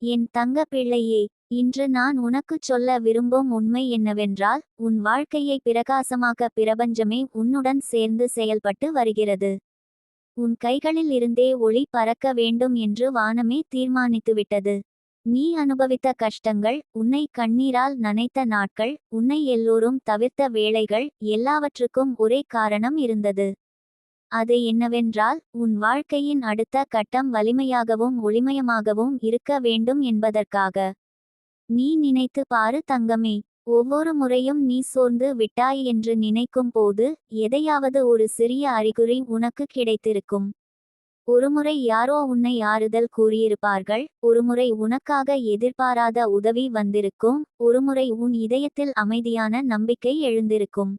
என் தங்க பிள்ளையே, இன்று நான் உனக்குச் சொல்ல விரும்பும் உண்மை என்னவென்றால், உன் வாழ்க்கையை பிரகாசமாக்க பிரபஞ்சமே உன்னுடன் சேர்ந்து செயல்பட்டு வருகிறது. உன் கைகளில் இருந்தே ஒளி பறக்க வேண்டும் என்று வானமே தீர்மானித்துவிட்டது. நீ அனுபவித்த கஷ்டங்கள், உன்னை கண்ணீரால் நனைத்த நாட்கள், உன்னை எல்லோரும் தவிர்த்த வேளைகள், எல்லாவற்றுக்கும் ஒரே காரணம் இருந்தது. அது என்னவென்றால், உன் வாழ்க்கையின் அடுத்த கட்டம் வலிமையாகவும் ஒளிமயமாகவும் இருக்க வேண்டும் என்பதற்காக. நீ நினைத்து பாரு தங்கமே. ஒவ்வொரு முறையும் நீ சோர்ந்து விட்டாய் என்று நினைக்கும் போது, எதையாவது ஒரு சிறிய அறிகுறி உனக்கு கிடைத்திருக்கும். ஒருமுறை யாரோ உன்னை ஆறுதல் கூறியிருப்பார்கள், ஒருமுறை உனக்காக எதிர்பாராத உதவி வந்திருக்கும், ஒருமுறை உன் இதயத்தில் அமைதியான நம்பிக்கை எழுந்திருக்கும்.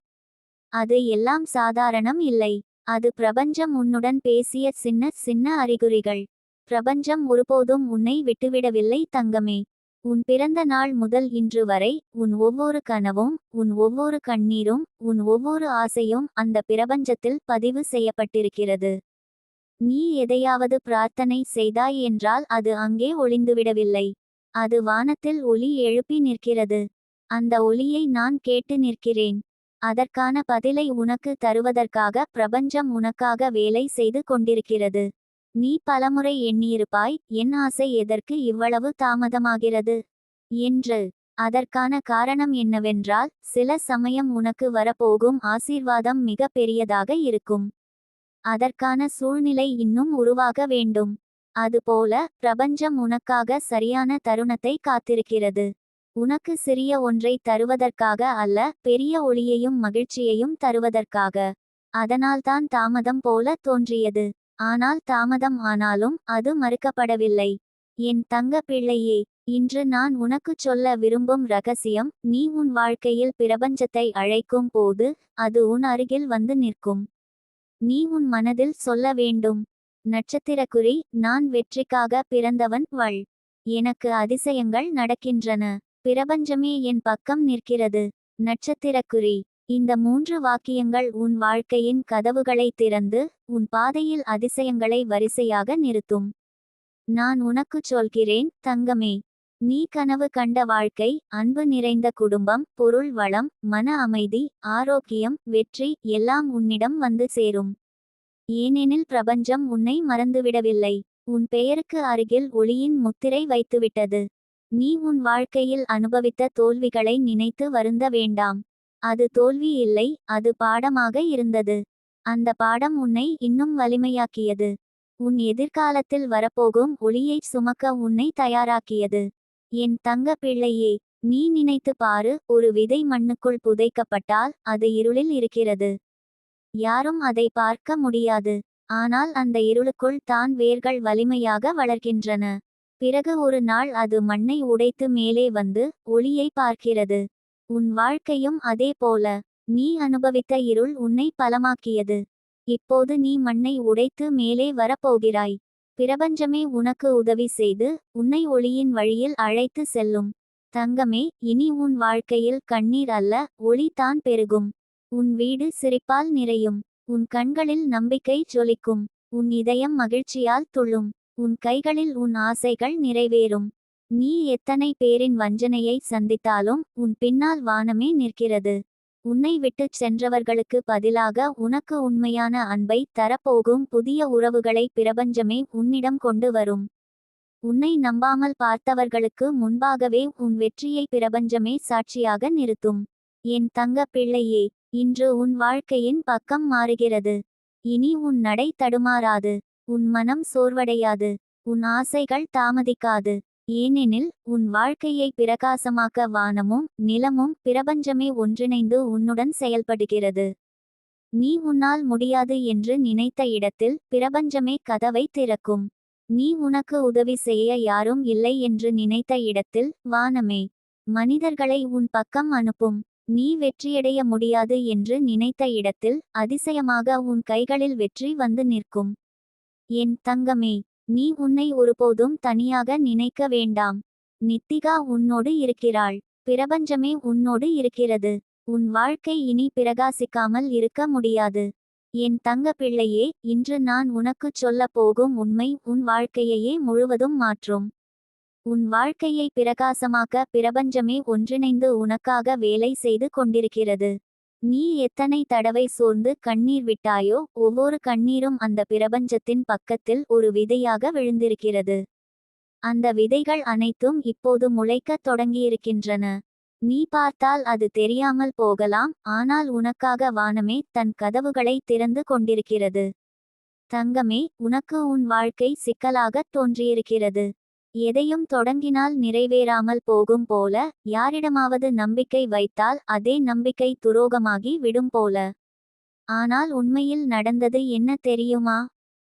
அது எல்லாம் சாதாரணம் இல்லை. அது பிரபஞ்சம் உன்னுடன் பேசிய சின்ன சின்ன அறிகுறிகள். பிரபஞ்சம் ஒருபோதும் உன்னை விட்டுவிடவில்லை தங்கமே. உன் பிறந்த நாள் முதல் இன்று வரை, உன் ஒவ்வொரு கனவும், உன் ஒவ்வொரு கண்ணீரும், உன் ஒவ்வொரு ஆசையும் அந்த பிரபஞ்சத்தில் பதிவு செய்யப்பட்டிருக்கிறது. நீ எதையாவது பிரார்த்தனை செய்தாய் என்றால் அது அங்கே ஒளிந்துவிடவில்லை. அது வானத்தில் ஒலி எழுப்பி நிற்கிறது. அந்த ஒலியை நான் கேட்டு நிற்கிறேன். அதற்கான பதிலை உனக்கு தருவதற்காக பிரபஞ்சம் உனக்காக வேலை செய்து கொண்டிருக்கிறது. நீ பலமுறை எண்ணியிருப்பாய், என் ஆசை எதற்கு இவ்வளவு தாமதமாகிறது என்று. அதற்கான காரணம் என்னவென்றால், சில சமயம் உனக்கு வரப்போகும் ஆசீர்வாதம் மிக பெரியதாக இருக்கும். அதற்கான சூழ்நிலை இன்னும் உருவாக வேண்டும். அதுபோல பிரபஞ்சம் உனக்காக சரியான தருணத்தை காத்திருக்கிறது. உனக்கு சிறிய ஒன்றை தருவதற்காக அல்ல, பெரிய ஒளியையும் மகிழ்ச்சியையும் தருவதற்காக. அதனால்தான் தாமதம் போல தோன்றியது. ஆனால் தாமதம் ஆனாலும் அது மறுக்கப்படவில்லை. என் தங்க பிள்ளையே, இன்று நான் உனக்குச் சொல்ல விரும்பும் ரகசியம், நீ உன் வாழ்க்கையில் பிரபஞ்சத்தை அழைக்கும் போது அது உன் அருகில் வந்து நிற்கும். நீ உன் மனதில் சொல்ல வேண்டும், நட்சத்திரக்குறி, நான் வெற்றிக்காக பிறந்தவன் வள். எனக்கு அதிசயங்கள் நடக்கின்றன. பிரபஞ்சமே என் பக்கம் நிற்கிறது. நட்சத்திரக்குறி. இந்த 3 வாக்கியங்கள் உன் வாழ்க்கையின் கதவுகளை திறந்து, உன் பாதையில் அதிசயங்களை வரிசையாக நிறுத்தும். நான் உனக்குச் சொல்கிறேன் தங்கமே. நீ கனவு கண்ட வாழ்க்கை, அன்பு நிறைந்த குடும்பம், பொருள் வளம், மன அமைதி, ஆரோக்கியம், வெற்றி எல்லாம் உன்னிடம் வந்து சேரும். ஏனெனில் பிரபஞ்சம் உன்னை மறந்துவிடவில்லை. உன் பெயருக்கு அருகில் ஒளியின் முத்திரை வைத்துவிட்டது. நீ உன் வாழ்க்கையில் அனுபவித்த தோல்விகளை நினைத்து வருந்த வேண்டாம். அது தோல்வி இல்லை, அது பாடமாக இருந்தது. அந்த பாடம் உன்னை இன்னும் வலிமையாக்கியது. உன் எதிர்காலத்தில் வரப்போகும் ஒளியைச் சுமக்க உன்னை தயாராக்கியது. என் தங்க பிள்ளையே, நீ நினைத்து பாரு, ஒரு விதை மண்ணுக்குள் புதைக்கப்பட்டால் அது இருளில் இருக்கிறது. யாரும் அதை பார்க்க முடியாது. ஆனால் அந்த இருளுக்குள் தான் வேர்கள் வலிமையாக வளர்கின்றன. பிறகு ஒரு நாள் அது மண்ணை உடைத்து மேலே வந்து ஒளியை பார்க்கிறது. உன் வாழ்க்கையும் அதே போல. நீ அனுபவித்த இருள் உன்னை பலமாக்கியது. இப்போது நீ மண்ணை உடைத்து மேலே வரப்போகிறாய். பிரபஞ்சமே உனக்கு உதவி செய்து உன்னை ஒளியின் வழியில் அழைத்து செல்லும். தங்கமே, இனி உன் வாழ்க்கையில் கண்ணீர் அல்ல, ஒளி தான் பெருகும். உன் வீடு சிரிப்பால் நிறையும். உன் கண்களில் நம்பிக்கை ஜொலிக்கும். உன் இதயம் மகிழ்ச்சியால் துள்ளும். உன் கைகளில் உன் ஆசைகள் நிறைவேறும். நீ எத்தனை பேரின் வஞ்சனையை சந்தித்தாலும் உன் பின்னால் வானமே நிற்கிறது. உன்னை விட்டுச் சென்றவர்களுக்கு பதிலாக உனக்கு உண்மையான அன்பை தரப்போகும் புதிய உறவுகளை பிரபஞ்சமே உன்னிடம் கொண்டு வரும். உன்னை நம்பாமல் பார்த்தவர்களுக்கு முன்பாகவே உன் வெற்றியை பிரபஞ்சமே சாட்சியாக நிறுத்தும். என் தங்க பிள்ளையே, இன்று உன் வாழ்க்கையின் பக்கம் மாறுகிறது. இனி உன் நடை தடுமாறாது. உன் மனம் சோர்வடையாது. உன் ஆசைகள் தாமதிக்காது. ஏனெனில் உன் வாழ்க்கையை பிரகாசமாக்க வானமும் நிலமும் பிரபஞ்சமே ஒன்றிணைந்து உன்னுடன் செயல்படுகிறது. நீ உன்னால் முடியாது என்று நினைத்த இடத்தில் பிரபஞ்சமே கதவை திறக்கும். நீ உனக்கு உதவி செய்ய யாரும் இல்லை என்று நினைத்த இடத்தில் வானமே மனிதர்களை உன் பக்கம் அனுப்பும். நீ வெற்றியடைய முடியாது என்று நினைத்த இடத்தில் அதிசயமாக உன் கைகளில் வெற்றி வந்து நிற்கும். என் தங்கமே, நீ உன்னை ஒருபோதும் தனியாக நினைக்க வேண்டாம். நித்திகா உன்னோடு இருக்கிறாள். பிரபஞ்சமே உன்னோடு இருக்கிறது. உன் வாழ்க்கை இனி பிரகாசிக்காமல் இருக்க முடியாது. என் தங்க பிள்ளையே, இன்று நான் உனக்குச் சொல்லப் போகும் உண்மை உன் வாழ்க்கையையே முழுவதும் மாற்றும். உன் வாழ்க்கையை பிரகாசமாக்க பிரபஞ்சமே ஒன்றிணைந்து உனக்காக வேலை செய்து கொண்டிருக்கிறது. நீ எத்தனை தடவை சோர்ந்து கண்ணீர் விட்டாயோ, ஒவ்வொரு கண்ணீரும் அந்த பிரபஞ்சத்தின் பக்கத்தில் ஒரு விதையாக விழுந்திருக்கிறது. அந்த விதைகள் அனைத்தும் இப்போது முளைக்கத் தொடங்கியிருக்கின்றன. நீ பார்த்தால் அது தெரியாமல் போகலாம், ஆனால் உனக்காக வானமே தன் கதவுகளை திறந்து கொண்டிருக்கிறது. தங்கமே, உனக்கு உன் வாழ்க்கை சிக்கலாகத் தோன்றியிருக்கிறது. எதையும் தொடங்கினால் நிறைவேறாமல் போகும் போல, யாரிடமாவது நம்பிக்கை வைத்தால் அதே நம்பிக்கை துரோகமாகி விடும் போல. ஆனால் உண்மையில் நடந்தது என்ன தெரியுமா?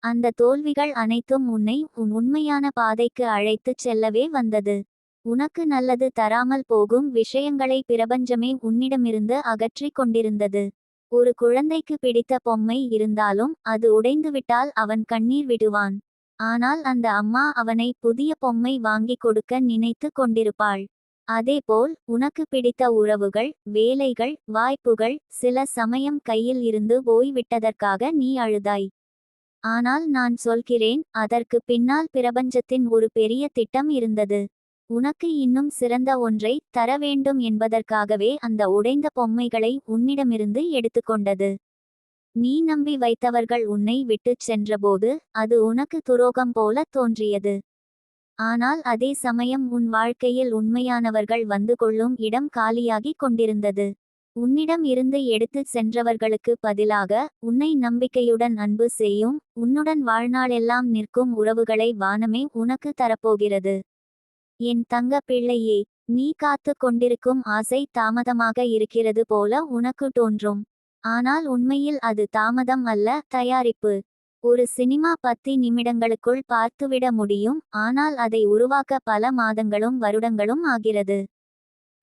அந்த தோல்விகள் அனைத்தும் உன்னை உன் உண்மையான பாதைக்கு அழைத்துச் செல்லவே வந்தது. உனக்கு நல்லது தராமல் போகும் விஷயங்களை பிரபஞ்சமே உன்னிடமிருந்து அகற்றிக் கொண்டிருந்தது. ஒரு குழந்தைக்கு பிடித்த பொம்மை இருந்தாலும் அது உடைந்துவிட்டால் அவன் கண்ணீர் விடுவான். ஆனால் அந்த அம்மா அவனை புதிய பொம்மை வாங்கிக் கொடுக்க நினைத்து கொண்டிருப்பாள். அதேபோல் உனக்கு பிடித்த உறவுகள், வேலைகள், வாய்ப்புகள் சில சமயம் கையில் இருந்து போய்விட்டதற்காக நீ அழுதாய். ஆனால் நான் சொல்கிறேன், அதற்கு பின்னால் பிரபஞ்சத்தின் ஒரு பெரிய திட்டம் இருந்தது. உனக்கு இன்னும் சிறந்த ஒன்றை தர வேண்டும் என்பதற்காகவே அந்த உடைந்த பொம்மைகளை உன்னிடமிருந்து எடுத்துக்கொண்டது. நீ நம்பி வைத்தவர்கள் உன்னை விட்டுச் சென்றபோது அது உனக்கு துரோகம் போல தோன்றியது. ஆனால் அதே சமயம் உன் வாழ்க்கையில் உண்மையானவர்கள் வந்து கொள்ளும் இடம் காலியாகிக் கொண்டிருந்தது. உன்னிடம் இருந்து எடுத்துச் சென்றவர்களுக்கு பதிலாக உன்னை நம்பிக்கையுடன் அன்பு செய்யும், உன்னுடன் வாழ்நாளெல்லாம் நிற்கும் உறவுகளை வானமே உனக்கு தரப்போகிறது. என் தங்க பிள்ளையே, நீ காத்து கொண்டிருக்கும் ஆசை தாமதமாக இருக்கிறது போல உனக்கு தோன்றும். ஆனால் உண்மையில் அது தாமதம் அல்ல, தயாரிப்பு. ஒரு சினிமா 10 நிமிடங்களுக்குள் பார்த்துவிட முடியும், ஆனால் அதை உருவாக்க பல மாதங்களும் வருடங்களும் ஆகிறது.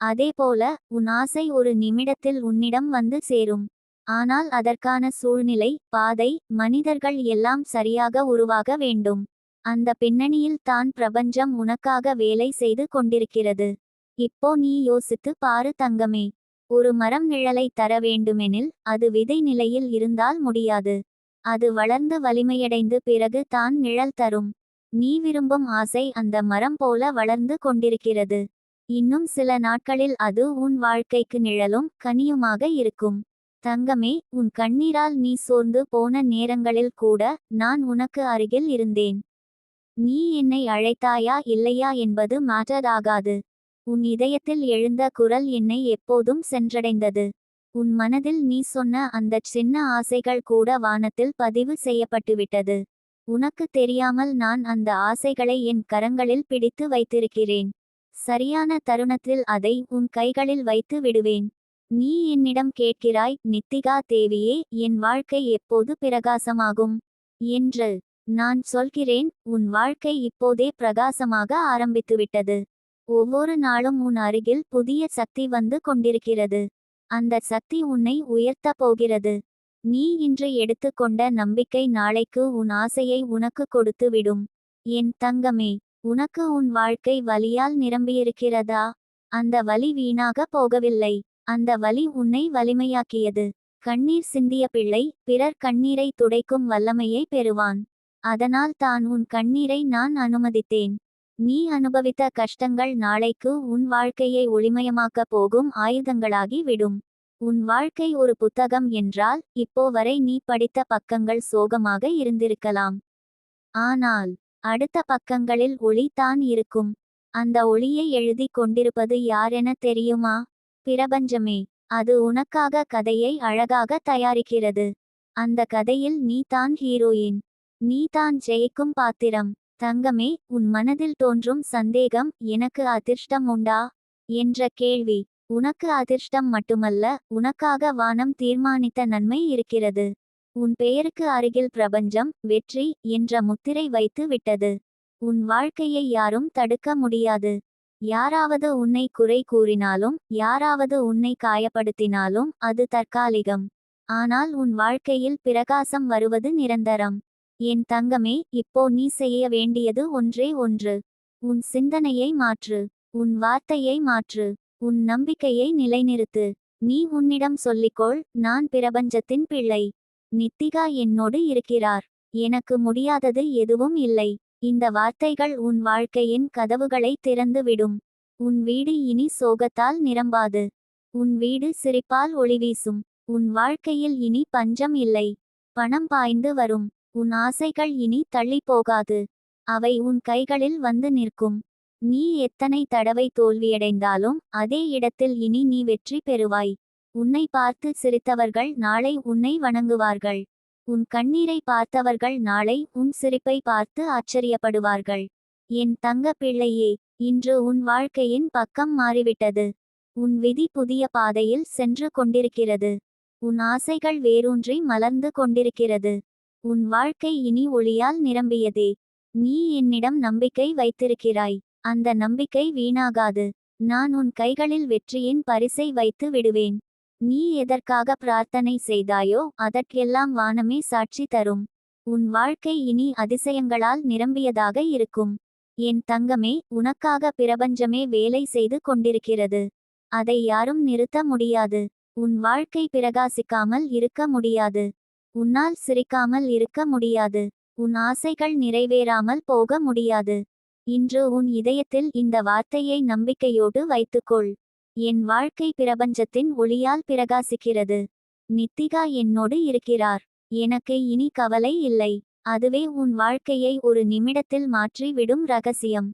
அதேபோல உன் ஆசை ஒரு நிமிடத்தில் உன்னிடம் வந்து சேரும். ஆனால் அதற்கான சூழ்நிலை, பாதை, மனிதர்கள் எல்லாம் சரியாக உருவாக வேண்டும். அந்த பின்னணியில் தான் பிரபஞ்சம் உனக்காக வேலை செய்து கொண்டிருக்கிறது. இப்போ நீ யோசித்து பாரு தங்கமே. ஒரு மரம் நிழலை தர வேண்டுமெனில் அது விதை நிலையில் இருந்தால் முடியாது. அது வளர்ந்து வலிமையடைந்து பிறகு தான் நிழல் தரும். நீ விரும்பும் ஆசை அந்த மரம் போல வளர்ந்து கொண்டிருக்கிறது. இன்னும் சில நாட்களில் அது உன் வாழ்க்கைக்கு நிழலும் கனியுமாக இருக்கும். தங்கமே, உன் கண்ணீரால் நீ சோர்ந்து போன நேரங்களில் கூட நான் உனக்கு அருகில் இருந்தேன். நீ என்னை அழைத்தாயா இல்லையா என்பது மேட்டர் ஆகாது. உன் இதயத்தில் எழுந்த குரல் என்னை எப்போதும் சென்றடைந்தது. உன் மனதில் நீ சொன்ன அந்தச் சின்ன ஆசைகள் கூட வானத்தில் பதிவு செய்யப்பட்டுவிட்டது. உனக்கு தெரியாமல் நான் அந்த ஆசைகளை என் கரங்களில் பிடித்து வைத்திருக்கிறேன். சரியான தருணத்தில் அதை உன் கைகளில் வைத்து விடுவேன். நீ என்னிடம் கேட்கிறாய், நித்திகா தேவியே, என் வாழ்க்கை எப்போது பிரகாசமாகும் என்று. நான் சொல்கிறேன், உன் வாழ்க்கை இப்போதே பிரகாசமாக ஆரம்பித்துவிட்டது. ஒவ்வொரு நாளும் உன் அருகில் புதிய சக்தி வந்து கொண்டிருக்கிறது. அந்த சக்தி உன்னை உயர்த்தப் போகிறது. நீ இன்று எடுத்துக்கொண்ட நம்பிக்கை நாளைக்கு உன் ஆசையை உனக்கு கொடுத்து விடும். என் தங்கமே, உனக்கு உன் வாழ்க்கை வலியால் நிரம்பியிருக்கிறதா? அந்த வலி வீணாக போகவில்லை. அந்த வலி உன்னை வலிமையாக்கியது. கண்ணீர் சிந்திய பிள்ளை பிறர் கண்ணீரை துடைக்கும் வல்லமையை பெறுவான். அதனால் தான் உன் கண்ணீரை நான் அனுமதித்தேன். நீ அனுபவித்த கஷ்டங்கள் நாளைக்கு உன் வாழ்க்கையை ஒளிமயமாக்கப் போகும் ஆயுதங்களாகி விடும். உன் வாழ்க்கை ஒரு புத்தகம் என்றால் இப்போ வரை நீ படித்த பக்கங்கள் சோகமாக இருந்திருக்கலாம். ஆனால் அடுத்த பக்கங்களில் ஒளி தான் இருக்கும். அந்த ஒளியை எழுதி கொண்டிருப்பது யாரென தெரியுமா? பிரபஞ்சமே. அது உனக்காக கதையை அழகாக தயாரிக்கிறது. அந்த கதையில் நீ தான் ஹீரோயின். நீ தான் ஜெயிக்கும் பாத்திரம். தங்கமே, உன் மனதில் தோன்றும் சந்தேகம், எனக்கு அதிர்ஷ்டம் உண்டா என்ற கேள்வி. உனக்கு அதிர்ஷ்டம் மட்டுமல்ல, உனக்காக வானம் தீர்மானித்த நன்மை இருக்கிறது. உன் பெயருக்கு அருகில் பிரபஞ்சம் வெற்றி என்ற முத்திரை வைத்து விட்டது. உன் வாழ்க்கையை யாரும் தடுக்க முடியாது. யாராவது உன்னை குறை கூறினாலும், யாராவது உன்னை காயப்படுத்தினாலும் அது தற்காலிகம். ஆனால் உன் வாழ்க்கையில் பிரகாசம் வருவது நிரந்தரம். என் தங்கமே, இப்போ நீ செய்ய வேண்டியது ஒன்றே ஒன்று. உன் சிந்தனையை மாற்று. உன் வார்த்தையை மாற்று. உன் நம்பிக்கையை நிலைநிறுத்து. நீ உன்னிடம் சொல்லிக்கொள், நான் பிரபஞ்சத்தின் பிள்ளை. நித்திகா என்னோடு இருக்கிறார். எனக்கு முடியாதது எதுவும் இல்லை. இந்த வார்த்தைகள் உன் வாழ்க்கையின் கதவுகளை திறந்துவிடும். உன் வீடு இனி சோகத்தால் நிரம்பாது. உன் வீடு சிரிப்பால் ஒளிவீசும். உன் வாழ்க்கையில் இனி பஞ்சம் இல்லை. பணம் பாய்ந்து வரும். உன் ஆசைகள் இனி தள்ளி போகாது. அவை உன் கைகளில் வந்து நிற்கும். நீ எத்தனை தடவை தோல்வியடைந்தாலும் அதே இடத்தில் இனி நீ வெற்றி பெறுவாய். உன்னை பார்த்து சிரித்தவர்கள் நாளை உன்னை வணங்குவார்கள். உன் கண்ணீரை பார்த்தவர்கள் நாளை உன் சிரிப்பை பார்த்து ஆச்சரியப்படுவார்கள். என் தங்க பிள்ளையே, இன்று உன் வாழ்க்கையின் பக்கம் மாறிவிட்டது. உன் விதி புதிய பாதையில் சென்று கொண்டிருக்கிறது. உன் ஆசைகள் வேரூன்றி மலர்ந்து கொண்டிருக்கிறது. உன் வாழ்க்கை இனி ஒளியால் நிரம்பியதே. நீ என்னிடம் நம்பிக்கை வைத்திருக்கிறாய். அந்த நம்பிக்கை வீணாகாது. நான் உன் கைகளில் வெற்றியின் பரிசை வைத்து விடுவேன். நீ எதற்காக பிரார்த்தனை செய்தாயோ அதற்கெல்லாம் வானமே சாட்சி தரும். உன் வாழ்க்கை இனி அதிசயங்களால் நிரம்பியதாக இருக்கும். என் தங்கமே, உனக்காக பிரபஞ்சமே வேலை செய்து கொண்டிருக்கிறது. அதை யாரும் நிறுத்த முடியாது. உன் வாழ்க்கை பிரகாசிக்காமல் இருக்க முடியாது. உன்னால் சிரிக்காமல் இருக்க முடியாது. உன் ஆசைகள் நிறைவேறாமல் போக முடியாது. இன்று உன் இதயத்தில் இந்த வார்த்தையை நம்பிக்கையோடு வைத்துக்கொள். என் வாழ்க்கை பிரபஞ்சத்தின் ஒளியால் பிரகாசிக்கிறது. நித்திகா என்னோடு இருக்கிறார். எனக்கு இனி கவலை இல்லை. அதுவே உன் வாழ்க்கையை ஒரு நிமிடத்தில் மாற்றி விடும் ரகசியம்.